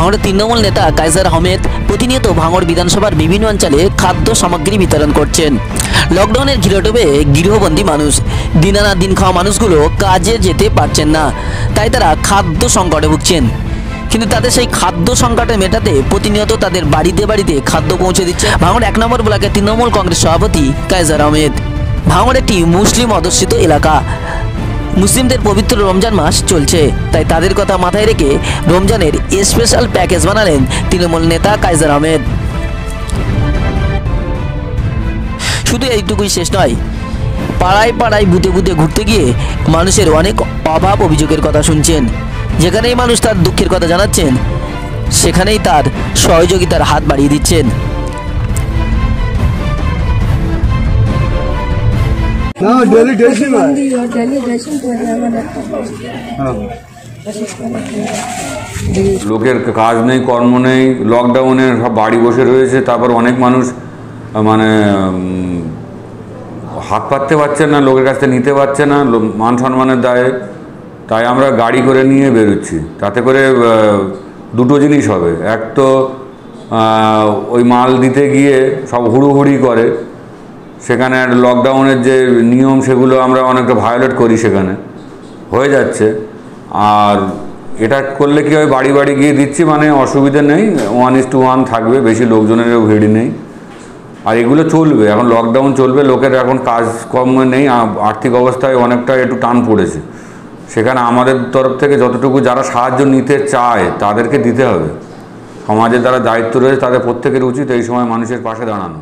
ভাঙড়ের তৃণমূল নেতা কায়সার আহমেদ প্রতিনিয়ত ভাঙড় বিধানসভার বিভিন্ন অঞ্চলে খাদ্য সামগ্রী বিতরণ করছেন। লকডাউনের ঘিরোটোপে গৃহবন্দী মানুষ, দিন আনা দিন খাওয়া মানুষগুলো কাজে যেতে পারছেন না, তাই তারা খাদ্য সংকটে ভুগছেন। কিন্তু তাদের সেই খাদ্য সংকটে মেটাতে প্রতিনিয়ত তাদের বাড়িতে বাড়িতে খাদ্য পৌঁছে দিচ্ছে ভাঙড় 1 নম্বর ব্লকের তৃণমূল কংগ্রেস সভাপতি কায়সার আহমেদ। ভাঙড় একটি মুসলিম অধ্যুষিত এলাকা, মুসলিমদের পবিত্র রমজান মাস চলছে, তাই তাদের কথা মাথায় রেখে রমজানের স্পেশাল প্যাকেজ বানালেন তৃণমূল নেতা কায়সার আহমেদ। শুধু এইটুকুই শেষ নয়, পাড়ায় পাড়ায় বুথে বুথে ঘুরতে গিয়ে মানুষের অনেক অভাব অভিযোগের কথা শুনছেন। যেখানেই মানুষ তার দুঃখের কথা জানাচ্ছেন, সেখানেই তার সহযোগিতার হাত বাড়িয়ে দিচ্ছেন। লোকের কাজ নেই, কর্ম নেই, লকডাউনে সব বাড়ি বসে রয়েছে। তারপর অনেক মানুষ মানে হাত পাততে পারছে না, লোকের কাছ থেকে নিতে পারছে না মান সম্মানের দায়ে। তাই আমরা গাড়ি করে নিয়ে বেরোচ্ছি। তাতে করে দুটো জিনিস হবে, এক তো ওই মাল দিতে গিয়ে সব হুড়োহুড়ি করে, সেখানে লকডাউনের যে নিয়ম সেগুলো আমরা অনেকটা ভায়োলেট করি, সেখানে হয়ে যাচ্ছে। আর এটা করলে কি হয়, বাড়ি বাড়ি গিয়ে দিচ্ছি, মানে অসুবিধা নেই, 1:1 থাকবে, বেশি লোকজনেরও ভিড় নেই। আর এগুলো চলবে, এখন লকডাউন চলবে, লোকের এখন কাজকর্ম নেই, আর্থিক অবস্থায় অনেকটা একটু টান পড়েছে। সেখানে আমাদের তরফ থেকে যতটুকু যারা সাহায্য নিতে চায় তাদেরকে দিতে হবে। সমাজের যারা দায়িত্ব রয়েছে তাদের প্রত্যেকের উচিত এই সময় মানুষের পাশে দাঁড়ানো।